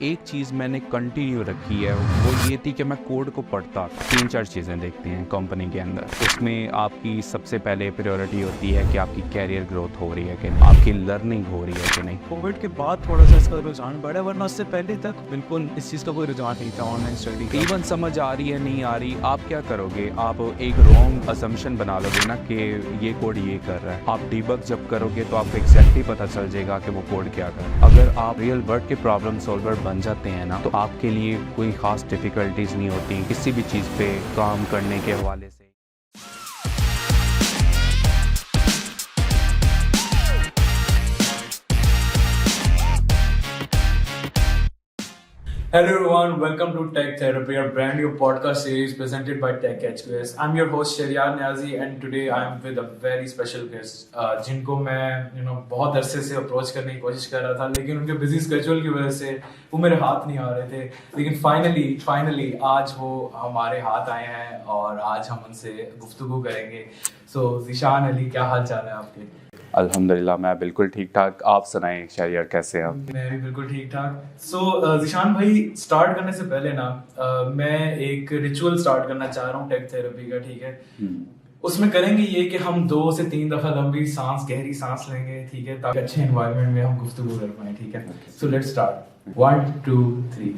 एक चीज़ मैंने कंटिन्यू रखी है वो ये थी कि मैं कोड को पढ़ता। 3-4 चीज़ें देखते हैं कंपनी के अंदर। उसमें आपकी सबसे पहले प्रायोरिटी होती है कि आपकी कैरियर ग्रोथ हो रही है कि नहीं, आपकी लर्निंग हो रही है कि नहीं। कोविड के बाद थोड़ा सा इसका रुझान बढ़ा, वरना उससे पहले तक बिल्कुल इस चीज़ का कोई रुझान नहीं था ऑनलाइन स्टडी का। इवन समझ आ रही है नहीं आ रही, आप क्या करोगे? आप एक रॉन्ग असम्पशन बना लोगे ना कि ये कोड ये कर रहा है। आप डिबग जब करोगे तो आपको एग्जैक्टली पता चल जाएगा कि वो कोड क्या कर रहा है। अगर आप रियल वर्ल्ड के प्रॉब्लम सॉल्वर बन जाते हैं ना, तो आपके लिए कोई खास डिफिकल्टीज नहीं होती किसी भी चीज़ पे काम करने के हवाले से। Hello everyone, welcome to Tech Therapy, a brand new podcast series presented by Tech HQS. I'm your host Shariar Niazi and today I'm with a very special guest जिनको मैं बहुत अरसे से अप्रोच करने की कोशिश कर रहा था, लेकिन उनके बिजी स्केड्यूल की वजह से वो मेरे हाथ नहीं आ रहे थे। लेकिन फाइनली आज वो हमारे हाथ आए हैं और आज हम उनसे गुफ्तगू करेंगे। सो ज़ीशान अली, क्या हाल चाल है आपके? अल्हम्दुलिल्लाह, मैं बिल्कुल ठीक ठाक। आप सुनाएं शहरियार, कैसे हैं आप? मैं भी बिल्कुल ठीक ठाक। सो ज़ीशान भाई, स्टार्ट करने से पहले ना मैं एक रिचुअल स्टार्ट करना चाह रहा हूँ टेक थेरेपी का, ठीक है? उसमें करेंगे ये कि हम 2 से 3 दफ़ा लंबी गहरी सांस लेंगे, ठीक है, ताकि अच्छे एनवायरनमेंट में हम गुफ्तगू कर पाएं, ठीक है? So let's start. 1 2 3।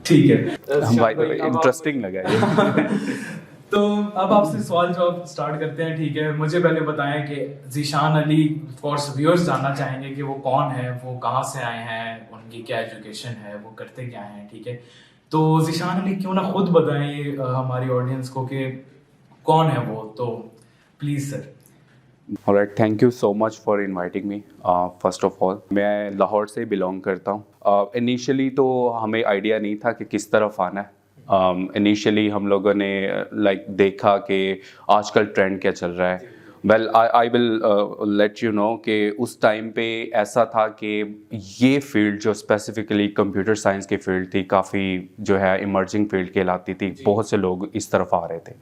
ठीक है भाई, तो इंटरेस्टिंग लगा ये। तो अब आपसे सवाल जवाब स्टार्ट करते हैं, ठीक है? मुझे पहले बताएं कि ज़ीशान अली, फॉर व्यूअर्स जानना चाहेंगे कि वो कौन है, वो कहाँ से आए हैं, उनकी क्या एजुकेशन है, वो करते क्या हैं, ठीक है? तो ज़ीशान अली क्यों ना खुद बताएं हमारी ऑडियंस को कि कौन है वो, तो please sir. Alright, thank you so much for inviting me. First of all, मैं लाहौर से बिलोंग करता हूँ। इनिशियली तो हमें आइडिया नहीं था कि किस तरफ आना है। इनिशियली हम लोगों ने देखा कि आजकल ट्रेंड क्या चल रहा है। Well, I will let you know कि उस टाइम पे ऐसा था कि ये फील्ड जो स्पेसिफिकली कंप्यूटर साइंस की फील्ड थी, काफ़ी जो है इमर्जिंग फील्ड कहलाती थी। बहुत से लोग इस तरफ आ रहे थे।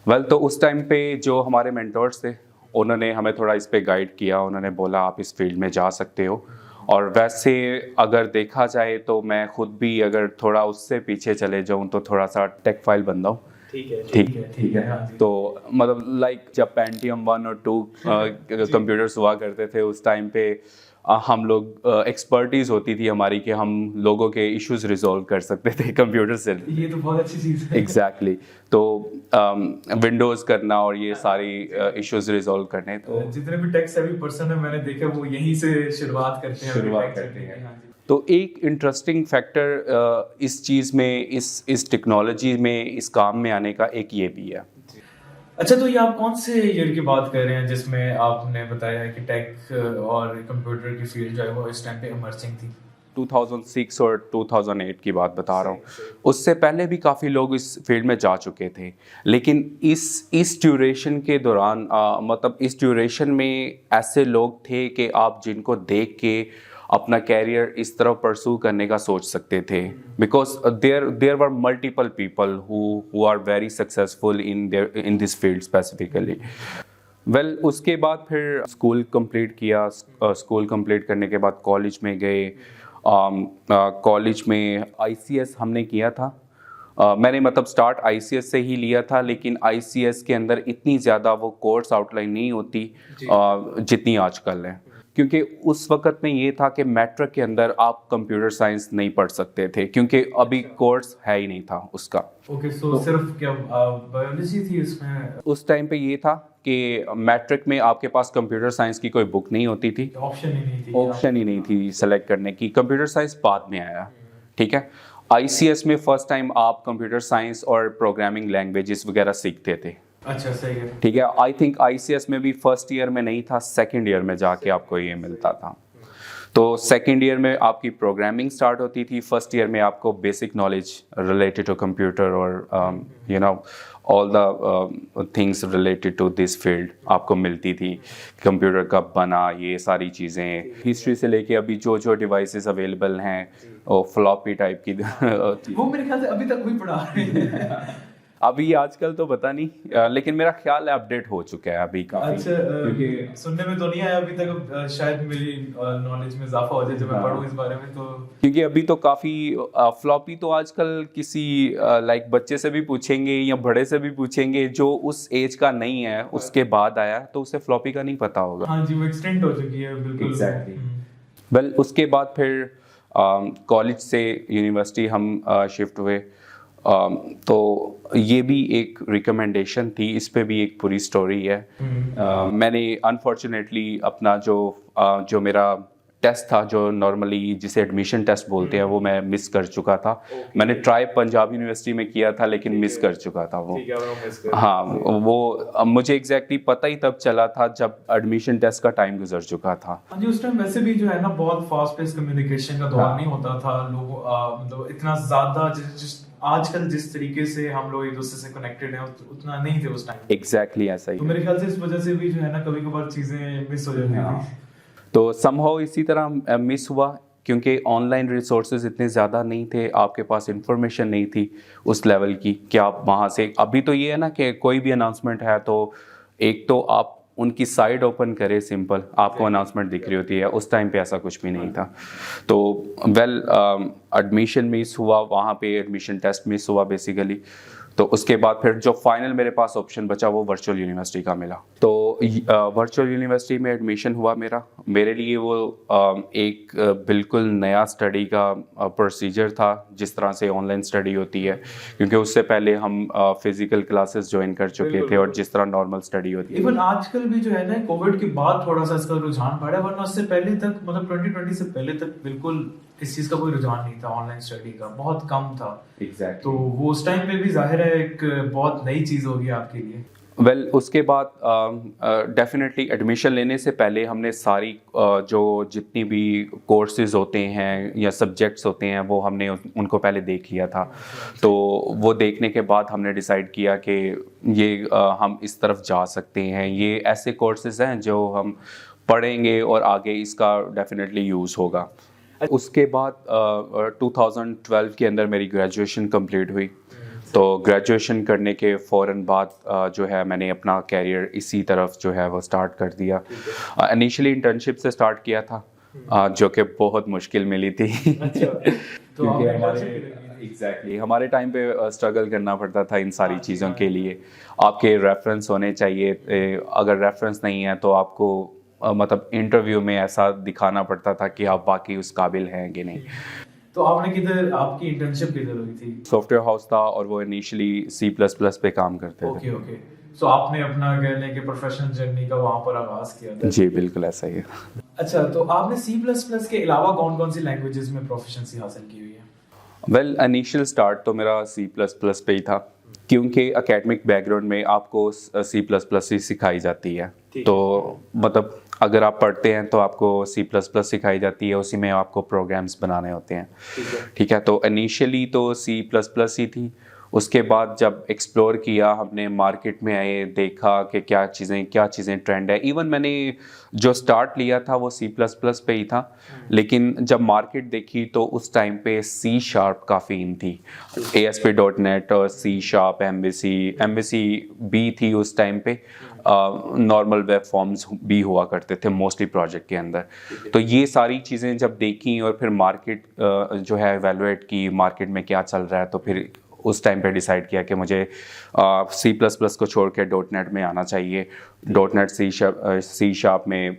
वेल, तो उस टाइम पे जो हमारे मेंटर्स थे उन्होंने हमें थोड़ा इस पे गाइड किया। उन्होंने बोला आप इस फील्ड में जा सकते हो। और वैसे अगर देखा जाए तो मैं खुद भी अगर थोड़ा उससे पीछे चले जाऊं तो थोड़ा सा टेक फाइल बंदा हूँ। ठीक है। हाँ, तो मतलब जब पेंटियम 1 और 2 कंप्यूटर्स हुआ करते थे उस टाइम पे हम लोग एक्सपर्टीज़ होती थी हमारी कि हम लोगों के इश्यूज रिजॉल्व कर सकते थे कंप्यूटर से। ये तो बहुत अच्छी चीज़ है। एग्जैक्टली। तो विंडोज़ करना और ये सारी इश्यूज रिजॉल्व करने, तो जितने भी टेक सेवी पर्सन है मैंने देखा वो यहीं से शुरुआत करते हैं। हाँ जी। तो एक इंटरेस्टिंग फैक्टर इस चीज़ में, इस टेक्नोलॉजी में, इस काम में आने का एक ये भी है। अच्छा, तो ये आप कौन से ईयर की बात कर रहे हैं जिसमें आपने बताया है कि टेक और कंप्यूटर की फील्ड जो है वो इस टाइम पे इमर्जिंग थी? 2006 और 2008 की बात बता रहा हूँ। उससे पहले भी काफ़ी लोग इस फील्ड में जा चुके थे, लेकिन इस ड्यूरेशन के दौरान मतलब इस ड्यूरेशन में ऐसे लोग थे कि आप जिनको देख के अपना कैरियर इस तरह परसू करने का सोच सकते थे। Because there were multiple people who are very successful in this field specifically. Well, उसके बाद फिर स्कूल कंप्लीट किया। स्कूल कंप्लीट करने के बाद कॉलेज में गए। कॉलेज में ICS हमने किया था। मैंने मतलब स्टार्ट ICS से ही लिया था, लेकिन ICS के अंदर इतनी ज़्यादा वो कोर्स आउटलाइन नहीं होती जितनी आजकल है, क्योंकि उस वक़्त में ये था कि मैट्रिक के अंदर आप कंप्यूटर साइंस नहीं पढ़ सकते थे क्योंकि अभी कोर्स है ही नहीं था उसका। ओके, सो सिर्फ क्या बायोलॉजी थी उसमें? उस टाइम पे ये था कि मैट्रिक में आपके पास कंप्यूटर साइंस की कोई बुक नहीं होती थी, ऑप्शन ही नहीं थी सेलेक्ट करने की। कंप्यूटर साइंस बाद में आया, ठीक है। ICS में फर्स्ट टाइम आप कंप्यूटर साइंस और प्रोग्रामिंग लैंग्वेजेस वगैरह सीखते थे। अच्छा, सही है। ठीक है। आई थिंक ICS में भी फर्स्ट ईयर में नहीं था, सेकंड ईयर में जाके आपको ये मिलता था। तो सेकंड ईयर में आपकी प्रोग्रामिंग स्टार्ट होती थी। फर्स्ट ईयर में आपको basic knowledge related to computer और you know all the things related to this field आपको मिलती थी। कंप्यूटर कब बना, ये सारी चीज़ें, हिस्ट्री से लेके अभी जो जो डिवाइसेस अवेलेबल हैं और फ्लॉपी टाइप की वो मेरे ख्याल से अभी तक वही पढ़ा रहे हैं। अभी आजकल तो पता नहीं, लेकिन मेरा ख्याल है अपडेट हो चुका है अभी काफी। अच्छा, क्योंकि सुनने में तो नहीं आया अभी तक, शायद मेरी नॉलेज में इजाफा हो जाए जब मैं पढूं इस बारे में तो। क्योंकि अभी तो काफ़ी फ्लॉपी तो आजकल किसी लाइक बच्चे से भी पूछेंगे या बड़े से भी पूछेंगे जो उस एज का नहीं है, उसके बाद आया, तो उसे फ्लॉपी का नहीं पता होगा। हाँ जी, वो एक्सटेंड हो चुकी है बिल्कुल। Exactly. वेल उसके बाद फिर कॉलेज से यूनिवर्सिटी हम शिफ्ट हुए। तो ये भी एक रिकमेंडेशन थी, इस पे भी एक पूरी स्टोरी है। मैंने अनफॉर्चुनेटली अपना जो मेरा टेस्ट था, जो नॉर्मली जिसे एडमिशन टेस्ट बोलते हैं, वो मैं मिस कर चुका था। मैंने ट्राई पंजाब यूनिवर्सिटी में किया था लेकिन मिस कर चुका था वो। हाँ, वो मुझे एग्जैक्टली पता ही तब चला था जब एडमिशन टेस्ट का टाइम गुजर चुका था। हाँ जी, उस टाइम वैसे भी जो है ना बहुत फास्ट पेस कम्युनिकेशन का दौर नहीं होता था। लोग मतलब इतना ज्यादा आजकल जिस तरीके से हम लोग एक दूसरे से कनेक्टेड हैं उतना नहीं थे उस टाइम। एग्जैक्टली ऐसा ही। तो मेरे ख्याल से इस वजह से भी जो है ना कभी कभार चीजें मिस हो जाती थी। तो समहाउ इसी तरह मिस हुआ, क्योंकि ऑनलाइन रिसोर्सेज इतने ज़्यादा नहीं थे, आपके पास इंफॉर्मेशन नहीं थी उस लेवल की कि आप वहाँ से। अभी तो ये है ना कि कोई भी अनाउंसमेंट है तो एक तो आप उनकी साइट ओपन करें, सिंपल आपको अनाउंसमेंट दिख रही होती है। उस टाइम पे ऐसा कुछ भी नहीं था। तो वेल एडमिशन मिस हुआ, वहाँ पे एडमिशन टेस्ट मिस हुआ बेसिकली। तो उसके बाद फिर जो फाइनल मेरे पास ऑप्शन बचा वो वर्चुअल यूनिवर्सिटी का मिला। तो वर्चुअल यूनिवर्सिटी में एडमिशन हुआ मेरे लिए वो एक बिल्कुल नया स्टडी का प्रोसीजर था, जिस तरह से ऑनलाइन स्टडी होती है, क्योंकि उससे पहले हम फिजिकल क्लासेस ज्वाइन कर चुके थे और जिस तरह नॉर्मल स्टडी होती है। इवन आजकल भी जो है ना कोविड के बाद थोड़ा सा इसका रुझान बढ़ा, वरना उससे पहले तक मतलब 2020 से पहले तक बिल्कुल इस चीज का कोई रुझान नहीं था। ऑनलाइन स्टडी का बहुत कम था। Exactly. तो वो उस टाइम पे भी जाहिर है एक बहुत नई चीज होगी आपके लिए। वेल उसके बाद डेफिनेटली एडमिशन लेने से पहले हमने सारी जो जितनी भी कोर्सेज होते हैं या सब्जेक्ट्स होते हैं वो हमने उनको पहले देख लिया था। तो वो देखने के बाद हमने डिसाइड किया कि ये हम इस तरफ जा सकते हैं, ये ऐसे कोर्सेज हैं जो हम पढ़ेंगे और आगे इसका डेफिनेटली यूज़ होगा। उसके बाद 2012 के अंदर मेरी ग्रेजुएशन कंप्लीट हुई। तो ग्रेजुएशन करने के फ़ौरन बाद जो है मैंने अपना कैरियर इसी तरफ जो है वो स्टार्ट कर दिया। इनिशियली इंटर्नशिप से स्टार्ट किया था, जो कि बहुत मुश्किल मिली थी। अच्छा, तो एग्जैक्टली हमारे टाइम पे स्ट्रगल करना पड़ता था इन सारी चीज़ों के लिए। आपके रेफरेंस होने चाहिए, अगर रेफरेंस नहीं है तो आपको मतलब इंटरव्यू में ऐसा दिखाना पड़ता था कि आप बाकी उस काबिल हैं कि नहीं। तो आपने किधर, आपकी इंटर्नशिप किधर हुई थी? सॉफ्टवेयर हाउस था और वो इनिशियली C++ पे काम करते थे। ओके। सो आपने अपना कह लें कि प्रोफेशनल जर्नी का वहाँ पर आगाज किया था। जी बिल्कुल ऐसा ही है। अच्छा, तो आपने C++ के अलावा कौन कौन सी लैंग्वेजेस में प्रोफिशिएंसी हासिल की हुई है? वेल इनिशियल स्टार्ट तो मेरा C++ पे ही था, क्योंकि एकेडमिक बैकग्राउंड में आपको C++ ही सिखाई जाती है। तो मतलब अगर आप पढ़ते हैं तो आपको C++ सिखाई जाती है, उसी में आपको प्रोग्राम्स बनाने होते हैं। ठीक है, तो इनिशियली तो C++ ही थी। उसके बाद जब एक्सप्लोर किया हमने, मार्केट में आए, देखा कि क्या चीज़ें ट्रेंड है। इवन मैंने जो स्टार्ट लिया था वो C++ पे ही था, लेकिन जब मार्केट देखी तो उस टाइम पे C# काफ़ी इन थी। ASP.NET और C#, MVC भी थी उस टाइम पे। नॉर्मल वेब फॉर्म्स भी हुआ करते थे मोस्टली प्रोजेक्ट के अंदर। तो ये सारी चीज़ें जब देखी और फिर मार्केट जो है एवेलुएट की, मार्केट में क्या चल रहा है, तो फिर उस टाइम पे डिसाइड किया कि मुझे C++ को छोड़ के .NET में आना चाहिए। .NET C# में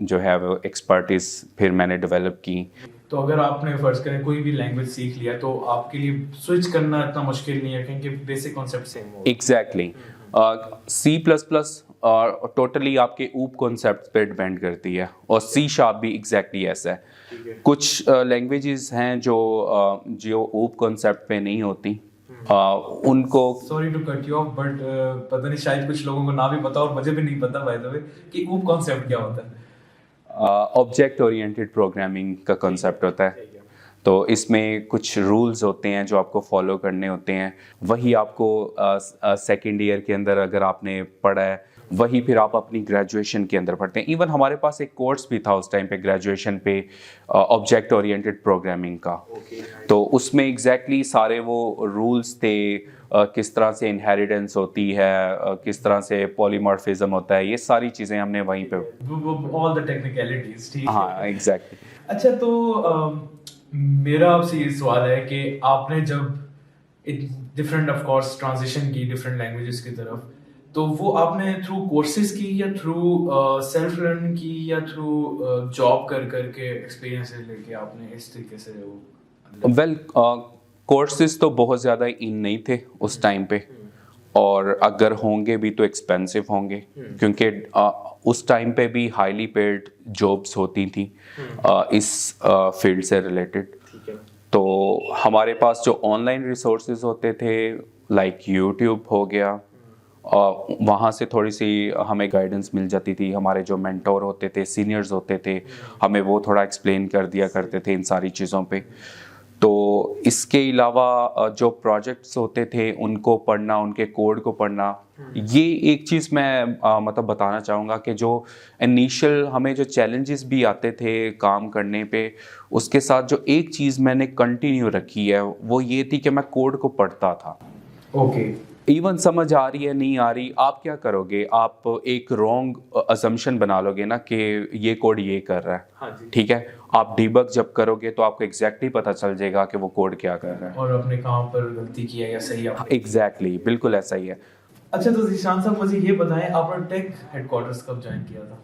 जो है वो एक्सपर्टीज फिर मैंने डेवलप की। तो अगर आपने फर्ज करें कोई भी लैंग्वेज सीख लिया तो आपके लिए स्विच करना इतना मुश्किल नहीं है, क्योंकि बेसिक कॉन्सेप्ट सेम हो। एग्जैक्टली C++ टोटली आपके ऊप कॉन्सेप्ट पे डिपेंड करती है, और C# भी एग्जैक्टली ऐसा है। कुछ लैंग्वेजेस हैं जो ऊप कॉन्सेप्ट पे नहीं होती, उनको sorry to cut you off, but पता नहीं शायद कुछ लोगों को ना भी पता और मुझे भी नहीं पता बाय द वे कि ऊप कॉन्सेप्ट क्या होता है। ऑब्जेक्ट ओरिएंटेड प्रोग्रामिंग का कॉन्सेप्ट होता है। तो इसमें कुछ रूल्स होते हैं जो आपको फॉलो करने होते हैं। वही आपको सेकेंड ईयर के अंदर अगर आपने पढ़ा है, वही फिर आप अपनी ग्रेजुएशन के अंदर पढ़ते हैं। इवन हमारे पास एक कोर्स भी था उस टाइम पे ग्रेजुएशन पे, ऑब्जेक्ट ओरिएंटेड प्रोग्रामिंग का। तो उसमें एग्जैक्टली सारे वो रूल्स थे, किस तरह से इनहेरिटेंस होती है, किस तरह से पॉलीमॉर्फिज्म होता है, ये सारी चीज़ें हमने वहीं पे। ऑल द टेक्निकलिटीज, ठीक है। हाँ, एग्जैक्टली। अच्छा, तो मेरा आपसे ये सवाल है कि आपने जब डिफरेंट ऑफ कोर्स ट्रांजिशन की डिफरेंट लैंग्वेजेस की तरफ, तो वो आपने थ्रू कोर्सेज की या थ्रू सेल्फ लर्न की या थ्रू जॉब कर करके एक्सपीरियंसेस लेके आपने इस तरीके से वो? वेल, कोर्सेज तो बहुत ज़्यादा इन नहीं थे उस टाइम पे, और अगर होंगे भी तो एक्सपेंसिव होंगे, क्योंकि उस टाइम पे भी हाईली पेड जॉब्स होती थी इस फील्ड से रिलेटेड। तो हमारे पास जो ऑनलाइन रिसोर्सेज होते थे, लाइक यूट्यूब हो गया, वहाँ से थोड़ी सी हमें गाइडेंस मिल जाती थी। हमारे जो मेंटोर होते थे, सीनियर्स होते थे, हमें वो थोड़ा एक्सप्लेन कर दिया करते थे इन सारी चीज़ों पे। तो इसके अलावा जो प्रोजेक्ट्स होते थे उनको पढ़ना, उनके कोड को पढ़ना, ये एक चीज़ मैं मतलब बताना चाहूँगा कि जो इनिशियल हमें जो चैलेंजेस भी आते थे काम करने पे, उसके साथ जो एक चीज़ मैंने कंटिन्यू रखी है वो ये थी कि मैं कोड को पढ़ता था। ओके। इवन समझ आ रही है नहीं आ रही, आप क्या करोगे, आप एक रॉन्ग असम्पशन बना लोगे ना कि ये कोड ये कर रहा है। हाँ जी। ठीक है, आप डिबग जब करोगे तो आपको एग्जैक्टली पता चल जाएगा कि वो कोड क्या कर रहा है और अपने कहाँ पर गलती की है या सही है। एग्जैक्टली, बिल्कुल ऐसा ही है। अच्छा, तो जीशान साहब मुझे ये बताएं, आपने टेक हेडक्वार्टर्स कब ज्वाइन किया था?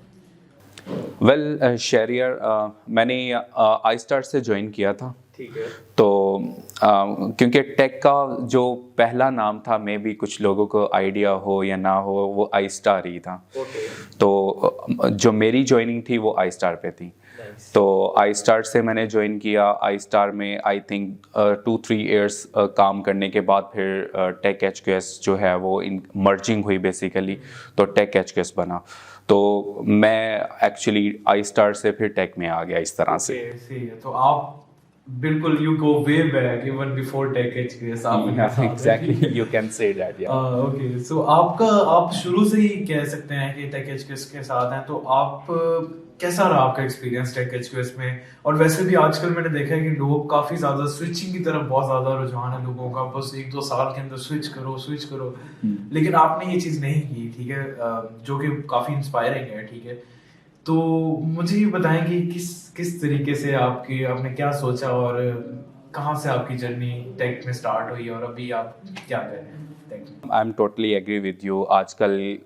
वेल, शहरियार मैंने आई स्टार से ज्वाइन किया था। ठीक है। तो क्योंकि टेक का जो पहला नाम था, मे भी कुछ लोगों को आइडिया हो या ना हो, वो आई स्टार ही था। ओके। तो जो मेरी ज्वाइनिंग थी वो आई स्टार पे थी। तो आई स्टार से मैंने ज्वाइन किया। आई स्टार में आई थिंक 2-3 इयर्स काम करने के बाद फिर टेक एचक्यूएस जो है वो इन मर्जिंग हुई बेसिकली, तो टेक एचक्यूएस बना। तो मैं एक्चुअली आई स्टार से फिर टेक में आ गया इस तरह से। सही है। तो आप बिल्कुल you go way back even before tech HQs आप। Exactly, you can say that. Yeah okay, so आप शुरू से ही कह सकते हैं कि टेक एचक्यूएस के साथ हैं, तो आप कैसा रहा आपका एक्सपीरियंस टेक एचक्यूएस में? और वैसे भी आजकल मैंने देखा है कि लोग काफी ज्यादा स्विचिंग की तरफ बहुत ज्यादा रुझान है लोगों का, बस 1-2 साल के अंदर स्विच करो। लेकिन आपने ये चीज नहीं की, ठीक है, जो कि काफी इंस्पायरिंग है, ठीक है। तो मुझे ये बताएं कि किस तरीके से आपने क्या सोचा और कहाँ से आपकी जर्नी टेक में स्टार्ट हुई और अभी आप क्या कर रहे हैं टेक में? I am totally agree with you. आजकल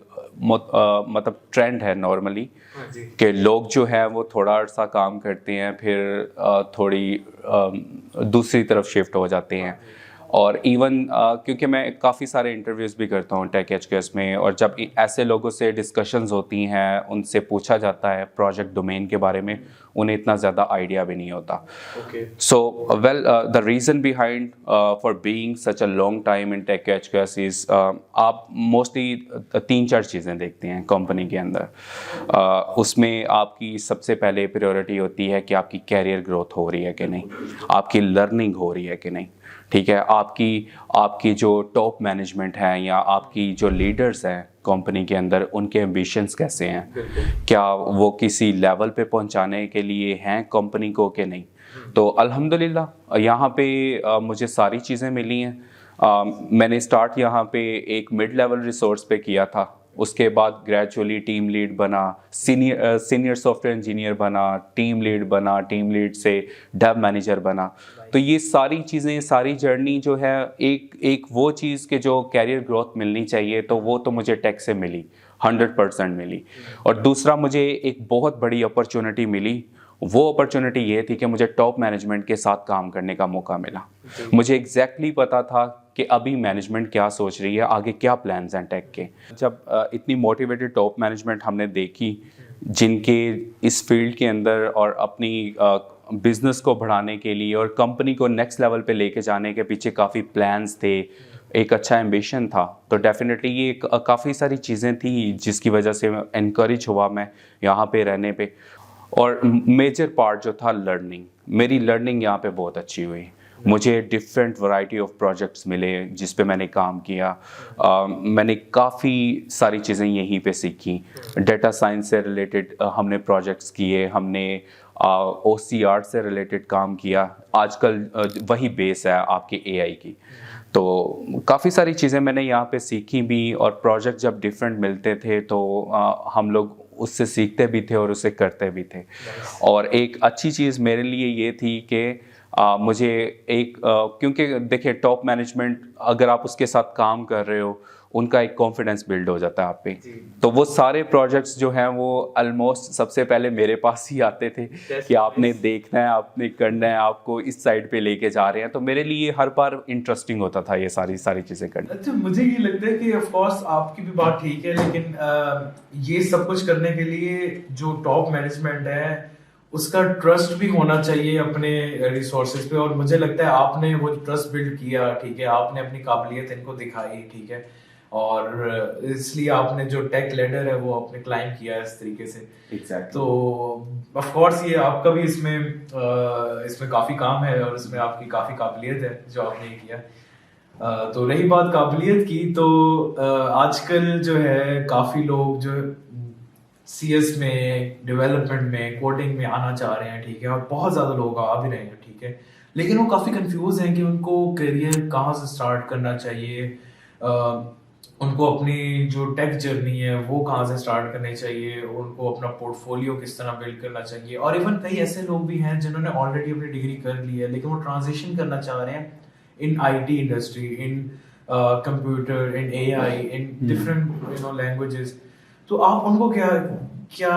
मतलब ट्रेंड है नॉर्मली कि लोग जो है वो थोड़ा अर्सा काम करते हैं, फिर थोड़ी दूसरी तरफ शिफ्ट हो जाते हैं। और इवन क्योंकि मैं काफ़ी सारे इंटरव्यूज़ भी करता हूँ टेक एचक्यूएस में, और जब ऐसे लोगों से डिस्कशंस होती हैं, उनसे पूछा जाता है प्रोजेक्ट डोमेन के बारे में, उन्हें इतना ज़्यादा आइडिया भी नहीं होता। So well, the reason behind for being such a long time in tech HQs is, आप मोस्टली 3-4 चीज़ें देखते हैं कंपनी के अंदर। उसमें आपकी सबसे पहले प्रायोरिटी होती है कि आपकी कैरियर ग्रोथ हो रही है कि नहीं, आपकी लर्निंग हो रही है कि नहीं। ठीक है, आपकी जो टॉप मैनेजमेंट है या आपकी जो लीडर्स हैं कंपनी के अंदर, उनके एम्बिशंस कैसे हैं, क्या वो किसी लेवल पे पहुंचाने के लिए हैं कंपनी को कि नहीं। तो अल्हम्दुलिल्लाह यहाँ पे मुझे सारी चीज़ें मिली हैं। मैंने स्टार्ट यहाँ पे एक मिड लेवल रिसोर्स पे किया था, उसके बाद ग्रेजुअली टीम लीड बना, सीनियर सॉफ्टवेयर इंजीनियर बना, टीम लीड बना, टीम लीड से डेव मैनेजर बना। तो ये सारी चीज़ें, सारी जर्नी जो है, एक वो चीज़ के जो कैरियर ग्रोथ मिलनी चाहिए, तो वो तो मुझे टेक से मिली, 100% मिली। और दूसरा मुझे एक बहुत बड़ी अपॉर्चुनिटी मिली, वो अपॉर्चुनिटी ये थी कि मुझे टॉप मैनेजमेंट के साथ काम करने का मौका मिला। मुझे एग्जैक्टली पता था कि अभी मैनेजमेंट क्या सोच रही है, आगे क्या प्लान्स हैं टेक के। जब इतनी मोटिवेटेड टॉप मैनेजमेंट हमने देखी, जिनके इस फील्ड के अंदर और अपनी बिजनेस को बढ़ाने के लिए और कंपनी को नेक्स्ट लेवल पे लेके जाने के पीछे काफ़ी प्लान्स थे, एक अच्छा एम्बिशन था, तो डेफिनेटली ये काफ़ी सारी चीज़ें थी जिसकी वजह से एनकरेज हुआ मैं यहाँ पे रहने पे। और मेजर पार्ट जो था लर्निंग, मेरी लर्निंग यहाँ पे बहुत अच्छी हुई। मुझे डिफरेंट वैरायटी ऑफ प्रोजेक्ट्स मिले जिस पे मैंने काम किया। मैंने काफ़ी सारी चीज़ें यहीं पे सीखी। डेटा साइंस से रिलेटेड हमने प्रोजेक्ट्स किए, हमने OCR से रिलेटेड काम किया। आजकल वही बेस है आपकी AI की। तो काफ़ी सारी चीज़ें मैंने यहाँ पे सीखी भी, और प्रोजेक्ट जब डिफरेंट मिलते थे तो हम लोग उससे सीखते भी थे और उसे करते भी थे। और एक अच्छी चीज़ मेरे लिए ये थी कि मुझे क्योंकि देखिए टॉप मैनेजमेंट अगर आप उसके साथ काम कर रहे हो, उनका एक कॉन्फिडेंस बिल्ड हो जाता है आप पे। तो वो सारे प्रोजेक्ट्स जो हैं वो ऑलमोस्ट सबसे पहले मेरे पास ही आते थे कि आपने देखना है, आपने करना है, आपको इस साइड पे लेके जा रहे हैं। तो मेरे लिए हर बार इंटरेस्टिंग होता था ये सारी चीज़ें करना। अच्छा, मुझे ये लगता है कि ऑफ कोर्स आपकी भी बात ठीक है, लेकिन ये सब कुछ करने के लिए जो टॉप मैनेजमेंट है उसका ट्रस्ट भी होना चाहिए अपने रिसोर्सेज पे। और मुझे लगता है आपने वो ट्रस्ट बिल्ड किया, ठीक है, आपने अपनी काबिलियत इनको दिखाई, ठीक है, और इसलिए आपने जो टेक लेडर है वो आपने क्लाइम किया इस तरीके से। Exactly. तो ऑफ कोर्स ये आपका भी इसमें काफ़ी काम है और इसमें आपकी काफ़ी काबिलियत है जो आपने किया। तो रही बात काबिलियत की, तो आजकल जो है काफ़ी लोग जो CS में, डेवलपमेंट में, कोडिंग में आना चाह रहे हैं, ठीक है, और बहुत ज़्यादा लोग आ भी रहे हैं, ठीक है, लेकिन वो काफ़ी कंफ्यूज हैं कि उनको करियर कहाँ से स्टार्ट करना चाहिए, उनको अपनी जो टेक जर्नी है वो कहाँ से स्टार्ट करनी चाहिए, उनको अपना पोर्टफोलियो किस तरह बिल्ड करना चाहिए। और इवन कई ऐसे लोग भी हैं जिन्होंने ऑलरेडी अपनी डिग्री कर ली है लेकिन वो ट्रांजिशन करना चाह रहे हैं इन IT industry, in computer, in AI, in different languages. तो आप उनको क्या क्या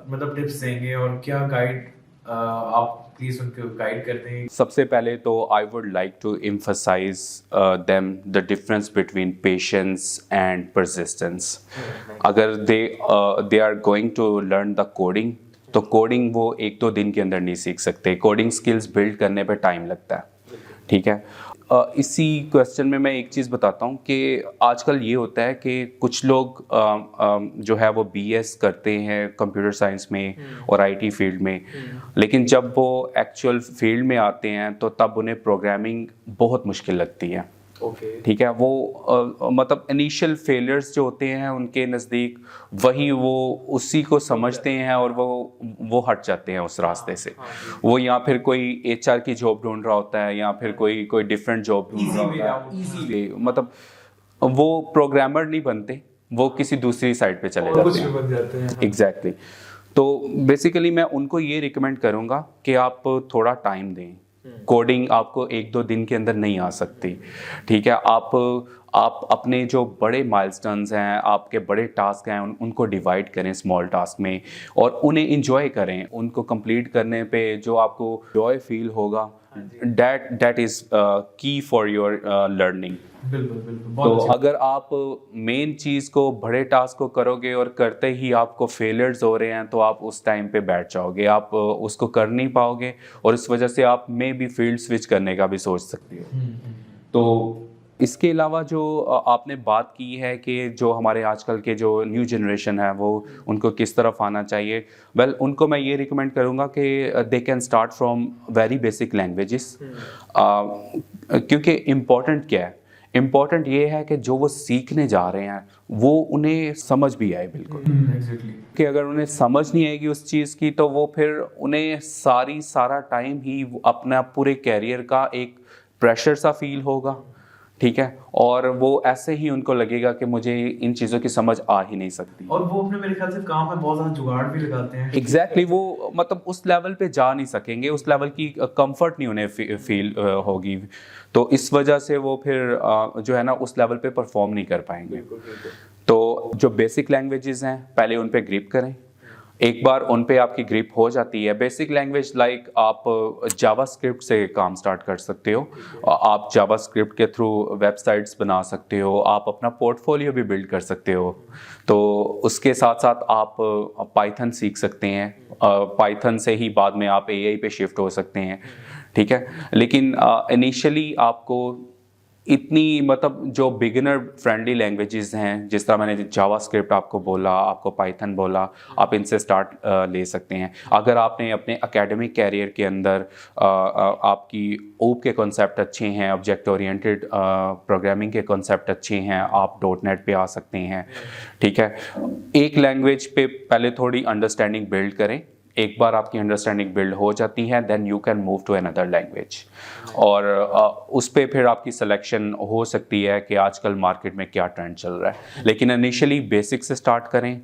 मतलब टिप्स देंगे और क्या गाइड आप प्लीज उनको गाइड करते हैं? सबसे पहले तो I would like to emphasise them the difference between patience and persistence. अगर they are going to learn the coding, तो कोडिंग वो 1-2 दिन के अंदर नहीं सीख सकते। कोडिंग स्किल्स बिल्ड करने पे टाइम लगता है, ठीक है। इसी क्वेश्चन में मैं एक चीज़ बताता हूँ कि आजकल ये होता है कि कुछ लोग जो है वो BS करते हैं कंप्यूटर साइंस में और IT फील्ड में, लेकिन जब वो एक्चुअल फील्ड में आते हैं तो तब उन्हें प्रोग्रामिंग बहुत मुश्किल लगती है। ठीक है, वो मतलब इनिशियल फेलियर्स जो होते हैं उनके नज़दीक, वही वो उसी को समझते हैं और वो हट जाते हैं उस रास्ते से। वो या फिर कोई HR की जॉब ढूंढ रहा होता है या फिर कोई डिफरेंट जॉब ढूंढ रहा होता है, इजी वे, मतलब वो प्रोग्रामर नहीं बनते, वो किसी दूसरी साइड पे चले जाते हैं। एग्जैक्टली। तो बेसिकली मैं उनको ये रिकमेंड करूँगा कि आप थोड़ा टाइम दें। कोडिंग आपको 1-2 दिन के अंदर नहीं आ सकती, ठीक है। आप अपने जो बड़े माइलस्टोन्स हैं, आपके बड़े टास्क हैं, उनको डिवाइड करें स्मॉल टास्क में और उन्हें इंजॉय करें। उनको कंप्लीट करने पे जो आपको जॉय फील होगा, दैट इज़ की फॉर योर लर्निंग। बिल्कुल तो अगर आप मेन चीज़ को, बड़े टास्क को करोगे और करते ही आपको फेलियर्स हो रहे हैं, तो आप उस टाइम पे बैठ जाओगे, आप उसको कर नहीं पाओगे और इस वजह से आप में भी फील्ड स्विच करने का भी सोच सकते हो। तो इसके अलावा जो आपने बात की है कि जो हमारे आजकल के जो न्यू जनरेशन है वो उनको किस तरफ आना चाहिए, वेल उनको मैं ये रिकमेंड करूँगा कि they can start from very basic languages. क्योंकि इम्पॉर्टेंट क्या है, इम्पॉर्टेंट ये है कि जो वो सीखने जा रहे हैं वो उन्हें समझ भी आए। बिल्कुल एग्जैक्टली। कि अगर उन्हें समझ नहीं आएगी उस चीज़ की, तो वो फिर उन्हें सारा टाइम ही अपना पूरे कैरियर का एक प्रेशर सा फील होगा, ठीक है, और वो ऐसे ही उनको लगेगा कि मुझे इन चीज़ों की समझ आ ही नहीं सकती। और वो अपने मेरे ख्याल से काम में बहुत ज़्यादा जुगाड़ भी लगाते हैं। एग्जैक्टली, वो मतलब उस लेवल पे जा नहीं सकेंगे, उस लेवल की कंफर्ट नहीं उन्हें फील होगी, तो इस वजह से वो फिर जो है ना उस लेवल पे परफॉर्म नहीं कर पाएंगे। तो जो बेसिक लैंग्वेजेस हैं पहले उन पे ग्रिप करें। एक बार उन पे आपकी ग्रिप हो जाती है, बेसिक लैंग्वेज लाइक आप जावास्क्रिप्ट से काम स्टार्ट कर सकते हो। आप जावास्क्रिप्ट के थ्रू वेबसाइट्स बना सकते हो, आप अपना पोर्टफोलियो भी बिल्ड कर सकते हो। तो उसके साथ साथ आप पाइथन सीख सकते हैं, पाइथन से ही बाद में आप AI पे शिफ्ट हो सकते हैं, ठीक है। लेकिन इनिशियली आपको इतनी मतलब जो बिगिनर फ्रेंडली लैंग्वेजेस हैं, जिस तरह मैंने जावास्क्रिप्ट आपको बोला, आपको पाइथन बोला, आप इनसे स्टार्ट ले सकते हैं। अगर आपने अपने एकेडमिक कैरियर के अंदर आपकी OOP के कॉन्सेप्ट अच्छे हैं, ऑब्जेक्ट ओरिएंटेड प्रोग्रामिंग के कॉन्सेप्ट अच्छे हैं, आप .NET पे आ सकते हैं, ठीक है। एक लैंग्वेज पे पहले थोड़ी अंडरस्टैंडिंग बिल्ड करें, एक बार आपकी अंडरस्टैंडिंग बिल्ड हो जाती है then you can move to another language, और उस पे फिर आपकी सिलेक्शन हो सकती है कि आजकल मार्केट में क्या ट्रेंड चल रहा है। लेकिन इनिशियली बेसिक से स्टार्ट करें,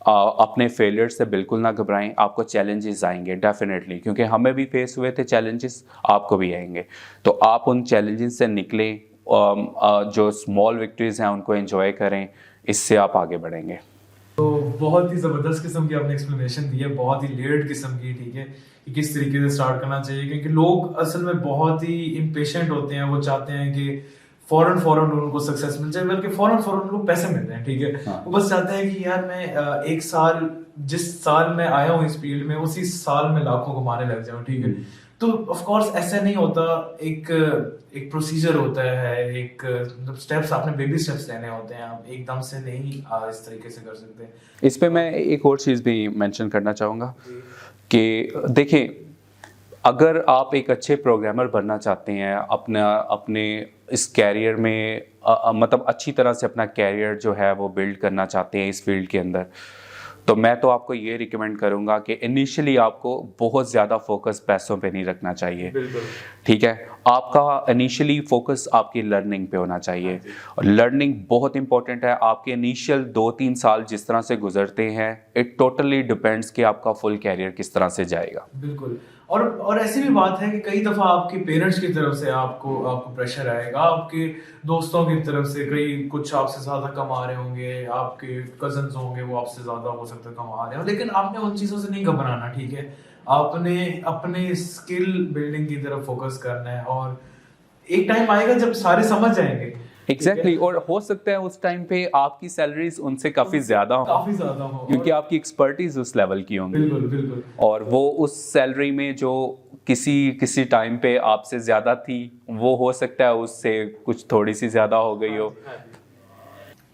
अपने फेलियर से बिल्कुल ना घबराएं। आपको चैलेंजेस आएंगे डेफिनेटली, क्योंकि हमें भी फेस हुए थे चैलेंजेस, आपको भी आएंगे। तो आप उन चैलेंजेस से निकलें, जो स्मॉल विक्ट्रीज हैं उनको एंजॉय करें, इससे आप आगे बढ़ेंगे। तो बहुत ही ज़बरदस्त किस्म की आपने एक्सप्लेनेशन दी है, बहुत ही लेयर्ड किस्म की, ठीक है, कि किस तरीके से स्टार्ट करना चाहिए। क्योंकि लोग असल में बहुत ही इम्पेशेंट होते हैं, वो चाहते हैं कि फ़ौरन उनको सक्सेस मिल जाए, बल्कि फ़ौरन उनको पैसे मिल रहे हैं, ठीक है। हाँ। वो बस चाहते हैं कि यार मैं एक साल, जिस साल मैं आया हूँ इस फील्ड में, उसी साल में लाखों कमाने लग जाऊँ, ठीक है। तो ऑफ कोर्स ऐसा नहीं होता, एक एक प्रोसीजर होता है, एक मतलब स्टेप्स, आपने बेबी स्टेप्स लेने होते हैं, आप एकदम से नहीं इस तरीके से कर सकते। इस पे मैं एक और चीज़ भी मेंशन करना चाहूँगा कि देखें, अगर आप एक अच्छे प्रोग्रामर बनना चाहते हैं, अपने इस कैरियर में मतलब अच्छी तरह से अपना कैरियर जो है वो बिल्ड करना चाहते हैं इस फील्ड के अंदर, तो मैं तो आपको ये रिकमेंड करूँगा कि इनिशियली आपको बहुत ज़्यादा फोकस पैसों पे नहीं रखना चाहिए। बिल्कुल। ठीक है, आपका इनिशियली फोकस आपकी लर्निंग पे होना चाहिए, और लर्निंग बहुत इंपॉर्टेंट है। आपके इनिशियल 2-3 साल जिस तरह से गुजरते हैं, इट टोटली डिपेंड्स कि आपका फुल कैरियर किस तरह से जाएगा। बिल्कुल। और ऐसी भी बात है कि कई दफ़ा आपके पेरेंट्स की तरफ से आपको प्रेशर आएगा, आपके दोस्तों की तरफ से, कई कुछ आपसे ज़्यादा कमा रहे होंगे, आपके कज़न्स होंगे वो आपसे ज़्यादा हो सकता है कमा रहे हो, लेकिन आपने उन चीज़ों से नहीं घबराना, ठीक है। आपने अपने स्किल बिल्डिंग की तरफ फोकस करना है, और एक टाइम आएगा जब सारे समझ जाएंगे, एग्जैक्टली और हो सकता है उस टाइम पे आपकी सैलरीज उनसे काफ़ी ज़्यादा हो, काफ़ी ज़्यादा हो, क्योंकि आपकी एक्सपर्टीज उस लेवल की होंगी। बिल्कुल बिल्कुल। और वो उस सैलरी में जो किसी टाइम पे आपसे ज़्यादा थी, वो हो सकता है उससे कुछ थोड़ी सी ज़्यादा हो गई हो।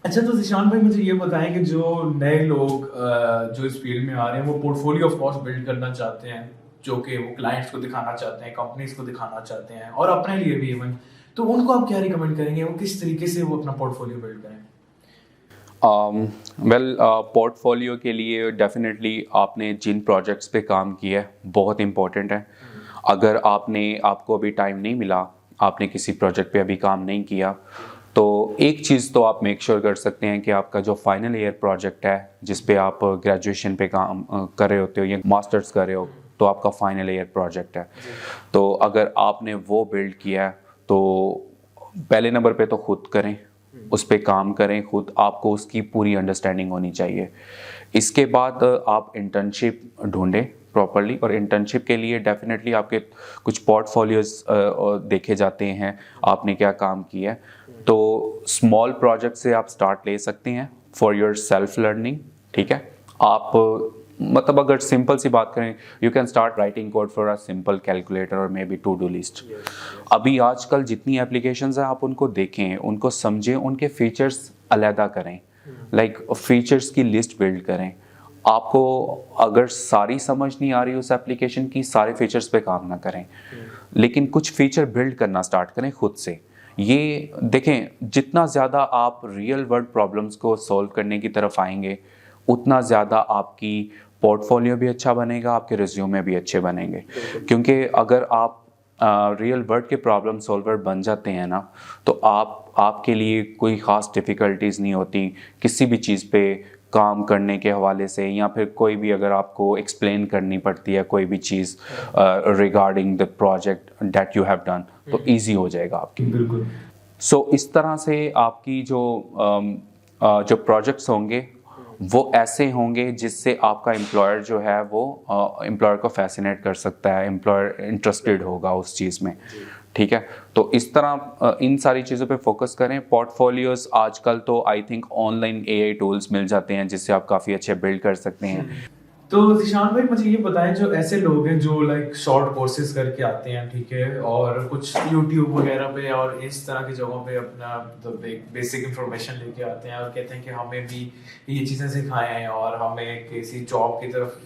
अच्छा, तो ज़ीशान भाई मुझे ये बताएं कि जो नए लोग जो इस फील्ड में आ रहे हैं, वो पोर्टफोलियो ऑफ कोर्स बिल्ड करना चाहते हैं, जो कि वो क्लाइंट्स को दिखाना चाहते हैं, कंपनीज को दिखाना चाहते हैं, और अपने लिए भी इवन, तो उनको आप क्या रिकमेंड करेंगे, वो किस तरीके से वो अपना पोर्टफोलियो बिल्ड करें? पोर्टफोलियो के लिए डेफिनेटली आपने जिन प्रोजेक्ट्स पे काम किया है बहुत इम्पोर्टेंट है। अगर आपको अभी टाइम नहीं मिला, आपने किसी प्रोजेक्ट पे अभी काम नहीं किया, तो एक चीज़ तो आप मेक श्योर कर सकते हैं कि आपका जो फाइनल ईयर प्रोजेक्ट है, जिस पे आप ग्रेजुएशन पे काम कर रहे होते हो या मास्टर्स कर रहे हो, तो आपका फाइनल ईयर प्रोजेक्ट है। तो अगर आपने वो बिल्ड किया है, तो पहले नंबर पे तो खुद करें, उस पे काम करें खुद, आपको उसकी पूरी अंडरस्टैंडिंग होनी चाहिए। इसके बाद आप इंटर्नशिप ढूंढें प्रॉपरली, और इंटर्नशिप के लिए डेफिनेटली आपके कुछ पोर्टफोलियोज देखे जाते हैं, आपने क्या काम किया है। तो स्मॉल प्रोजेक्ट से आप स्टार्ट ले सकते हैं फॉर योर सेल्फ लर्निंग, ठीक है। आप मतलब अगर सिंपल सी बात करें, you can start writing code for a simple calculator और maybe to do list. अभी आजकल जितनी एप्लीकेशंस हैं, आप उनको देखें, उनको समझें, उनके फीचर्स अलहदा करें, लाइक फीचर्स की लिस्ट बिल्ड करें। आपको अगर सारी समझ नहीं आ रही उस एप्लीकेशन की, सारे फीचर्स पे काम ना करें, लेकिन कुछ फीचर बिल्ड करना स्टार्ट करें खुद से। ये देखें, जितना ज़्यादा आप रियल वर्ल्ड प्रॉब्लम्स को सॉल्व करने की तरफ आएंगे, उतना ज़्यादा आपकी पोर्टफोलियो भी अच्छा बनेगा, आपके रिज्यूमे भी अच्छे बनेंगे। क्योंकि अगर आप रियल वर्ल्ड के प्रॉब्लम सॉल्वर बन जाते हैं ना, तो आपके लिए कोई ख़ास डिफ़िकल्टीज़ नहीं होती किसी भी चीज़ पे काम करने के हवाले से, या फिर कोई भी अगर आपको एक्सप्लेन करनी पड़ती है कोई भी चीज़ regarding the project that you have done, तो ईजी हो जाएगा आपकी। बिल्कुल। सो इस तरह से आपकी जो प्रोजेक्ट्स होंगे वो ऐसे होंगे जिससे आपका एम्प्लॉयर जो है वो एम्प्लॉयर को फैसिनेट कर सकता है, एम्प्लॉयर इंटरेस्टेड होगा उस चीज़ में, ठीक है। तो इस तरह इन सारी चीज़ों पे फोकस करें। पोर्टफोलियोज आजकल तो I think online AI tools मिल जाते हैं जिससे आप काफ़ी अच्छे बिल्ड कर सकते हैं। तो ज़ीशान भाई मुझे ये बताएं, जो ऐसे लोग हैं जो लाइक शॉर्ट कोर्सेज करके आते हैं, ठीक है, और कुछ यूट्यूब वगैरह पे और इस तरह की जगहों पे अपना मतलब एक बेसिक इंफॉर्मेशन लेके आते हैं और कहते हैं कि हमें भी ये चीज़ें सिखाएं और हमें किसी जॉब की तरफ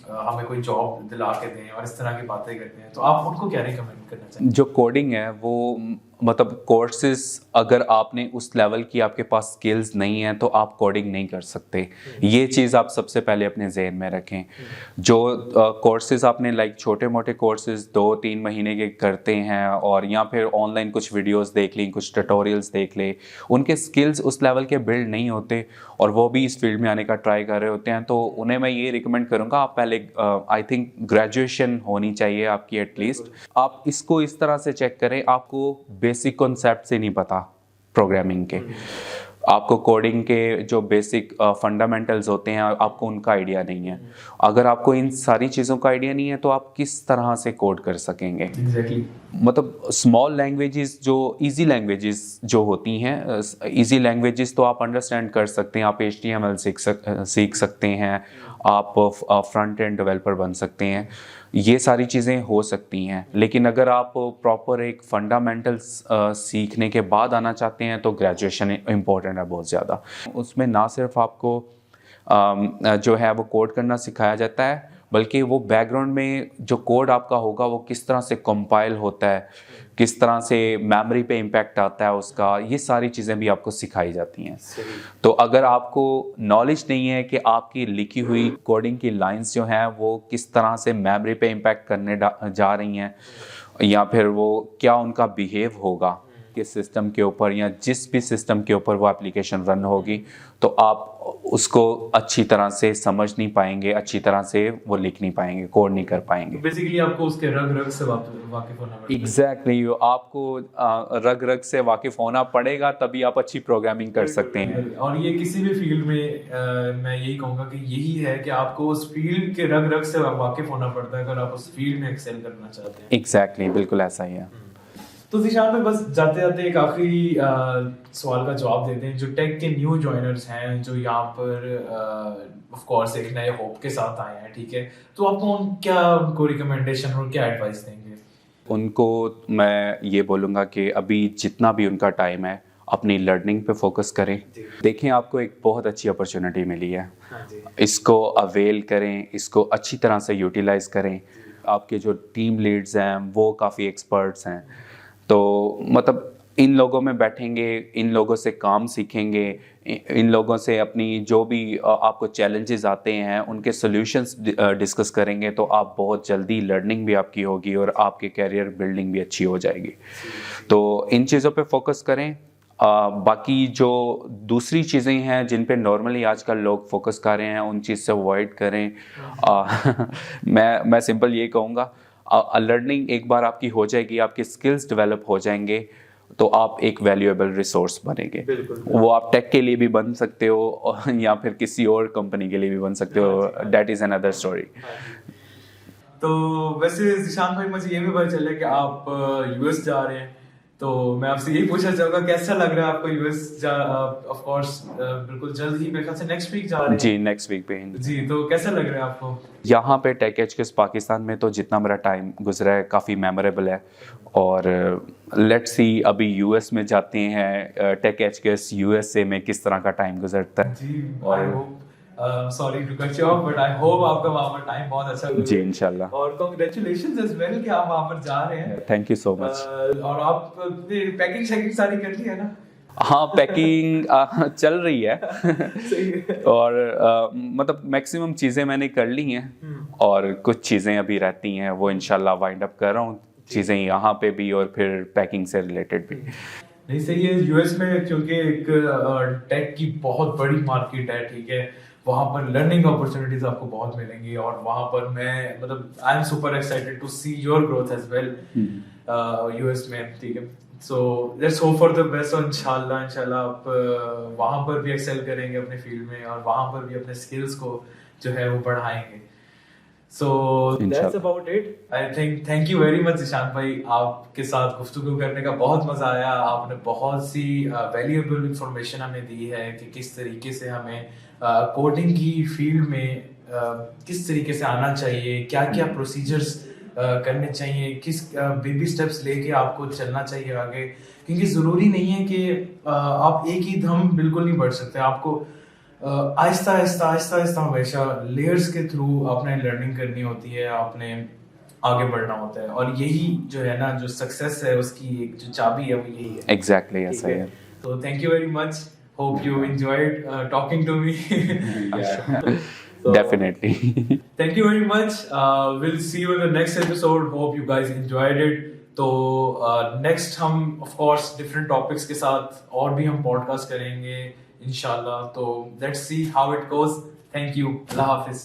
हमें कोई जॉब दिला के दें, और इस तरह की बातें करते हैं, तो आप उनको क्या रिकमेंड करना चाहिए? जो कोडिंग है वो मतलब कोर्सेज अगर आपने उस लेवल की आपके पास स्किल्स नहीं है तो आप कोडिंग नहीं कर सकते। ये चीज़ आप सबसे पहले अपने जहन में रखें। जो कोर्सेज आपने लाइक छोटे मोटे कोर्सेज 2-3 महीने के करते हैं और या फिर ऑनलाइन कुछ वीडियोस देख ली, कुछ ट्यूटोरियल्स देख ले, उनके स्किल्स उस लेवल के बिल्ड नहीं होते और वो भी इस फील्ड में आने का ट्राई कर रहे होते हैं, तो उन्हें मैं ये रिकमेंड करूँगा आप पहले आई थिंक ग्रेजुएशन होनी चाहिए आपकी एटलीस्ट। आप इसको इस तरह से चेक करें, आपको बेसिक कॉन्सेप्ट से नहीं पता प्रोग्रामिंग के, आपको कोडिंग के जो बेसिक फंडामेंटल्स होते हैं आपको उनका आइडिया नहीं है। अगर आपको इन सारी चीज़ों का आइडिया नहीं है तो आप किस तरह से कोड कर सकेंगे। एग्जैक्टली। मतलब स्मॉल लैंग्वेजेस जो इजी लैंग्वेजेस जो होती हैं, इजी लैंग्वेजेस तो आप अंडरस्टैंड कर सकते हैं, आप HTML सीख सकते हैं, आप फ्रंट एंड डेवलपर बन सकते हैं, ये सारी चीज़ें हो सकती हैं। लेकिन अगर आप प्रॉपर एक फंडामेंटल्स सीखने के बाद आना चाहते हैं तो ग्रेजुएशन इम्पोर्टेंट है बहुत ज़्यादा। उसमें ना सिर्फ आपको जो है वो कोड करना सिखाया जाता है, बल्कि वो बैकग्राउंड में जो कोड आपका होगा वो किस तरह से कंपाइल होता है, किस तरह से मेमोरी पे इम्पैक्ट आता है उसका, ये सारी चीज़ें भी आपको सिखाई जाती हैं। तो अगर आपको नॉलेज नहीं है कि आपकी लिखी हुई कोडिंग की लाइंस जो हैं वो किस तरह से मेमोरी पे इम्पैक्ट करने जा रही हैं, या फिर वो क्या उनका बिहेव होगा किस सिस्टम के ऊपर या जिस भी सिस्टम के ऊपर वो एप्लीकेशन रन होगी, तो आप उसको अच्छी तरह से समझ नहीं पाएंगे, अच्छी तरह से वो लिख नहीं पाएंगे, कोड नहीं कर पाएंगे। बेसिकली आपको उसके रग रग से वाकिफ होना पड़ेगा। एग्जैक्टली आपको रग रग से वाकिफ होना पड़ेगा, तभी आप अच्छी प्रोग्रामिंग कर सकते हैं। और ये किसी भी फील्ड में मैं यही कहूँगा कि यही है कि आपको उस फील्ड के रग रग से वाकिफ होना पड़ता है अगर आप उस फील्ड में एक्सेल करना चाहते हैं। एग्जैक्टली बिल्कुल ऐसा ही है। तो ज़ीशान भाई, बस जाते जाते एक आखिरी सवाल का जवाब देते हैं। जो टेक के न्यू जॉइनर्स हैं जो यहाँ पर ऑफ कोर्स एक नए होप के साथ आए हैं, ठीक है, तो आपको क्या उनको रिकमेंडेशन और क्या एडवाइस देंगे? उनको मैं ये बोलूँगा कि अभी जितना भी उनका टाइम है अपनी लर्निंग पे फोकस करें। देखें आपको एक बहुत अच्छी अपॉर्चुनिटी मिली है, इसको अवेल करें, इसको अच्छी तरह से यूटिलाइज़ करें। आपके जो टीम लीड्स हैं वो काफ़ी एक्सपर्ट्स हैं, तो मतलब इन लोगों में बैठेंगे, इन लोगों से काम सीखेंगे, इन लोगों से अपनी जो भी आपको चैलेंजेस आते हैं उनके सॉल्यूशंस डिस्कस करेंगे, तो आप बहुत जल्दी लर्निंग भी आपकी होगी और आपके कैरियर बिल्डिंग भी अच्छी हो जाएगी। तो इन चीज़ों पे फोकस करें। बाकी जो दूसरी चीज़ें हैं जिन पे नॉर्मली आजकल लोग फोकस कर रहे हैं उन चीज़ से अवॉइड करें। मैं सिंपल ये कहूँगा, लर्निंग एक बार आपकी हो जाएगी, आपके स्किल्स डेवलप हो जाएंगे, तो आप एक वैल्यूएबल रिसोर्स बनेंगे। वो आप टेक के लिए भी बन सकते हो या फिर किसी और कंपनी के लिए भी बन सकते हो, दैट इज़ अनदर स्टोरी। तो वैसे ज़ीशान भाई, मुझे ये भी पता चला कि आप यूएस जा रहे हैं, तो मैं आपसे यही पूछना चाहूँगा कैसा लग रहा है आपको यूएस ऑफ कोर्स बिल्कुल जल्द ही, मेरे ख्याल से नेक्स्ट वीक जा रहे हैं। जी, नेक्स्ट वीक पे जी, तो कैसा लग रहा है आपको यहाँ पे टेक एचक्यूएस पाकिस्तान में? तो जितना मेरा टाइम गुजरा है काफ़ी मेमोरेबल है, और लेट्स सी अभी यूएस में जाते हैं, टेक एचक्यूएस यूएसए में किस तरह का टाइम गुजरता है। जी, I hope, sorry to cut you off, but I hope आपका वहाँ पर टाइम बहुत अच्छा गुजरे। जी इंशाल्लाह, और कांग्रेचुलेशंस एज वेल कि आप वहाँ पर जा रहे हैं। Thank you so much. और आप पैकिंग शैकिंग सारी कर ली है ना? हाँ, पैकिंग चल रही है सही है। और मतलब मैक्सिमम चीज़ें मैंने कर ली हैं और कुछ चीज़ें अभी रहती हैं, वो इंशाल्लाह वाइंड अप कर रहा हूँ, चीज़ें यहाँ पे भी और फिर पैकिंग से रिलेटेड भी। नहीं, सही है। यूएस में क्योंकि एक टेक की बहुत बड़ी मार्केट है, ठीक है, वहाँ पर लर्निंग अपॉर्चुनिटीज आपको बहुत मिलेंगी, और वहाँ पर मैं मतलब I am super excited to see your growth as well US में, ठीक है। So let's hope for the best, और इंशाल्लाह आप वहाँ पर भी एक्सेल करेंगे अपने फील्ड में, और वहाँ पर भी अपने स्किल्स को जो है वो बढ़ाएंगे। So that's about it, I think. Thank you very much Zeeshan भाई, आपके साथ गुफ्तगू करने का बहुत मजा आया। आपने बहुत सी वैल्यूएबल इंफॉर्मेशन हमें दी है कि किस तरीके से हमें कोडिंग की फील्ड में किस तरीके से आना चाहिए, क्या क्या प्रोसीजर्स करने चाहिए, किस बेबी स्टेप्स लेके आपको चलना चाहिए आगे, क्योंकि ज़रूरी नहीं है कि आप एक ही दम बिल्कुल नहीं बढ़ सकते। आपको आहिस्ता आहिस्ता हमेशा लेयर्स के थ्रू आपने लर्निंग करनी होती है, आपने आगे बढ़ना होता है, और यही जो है ना, जो सक्सेस है उसकी एक जो चाबी है वो यही है। एग्जैक्टली ऐसा ही ठीक है। है, तो thank you very much, hope you enjoyed talking to me. Definitely. Thank you very much. We'll see you in the next episode. Hope you guys enjoyed it. तो next हम of course different topics के साथ और भी हम podcast करेंगे इंशाल्लाह। तो let's see how it goes. Thank you. Allah Hafiz.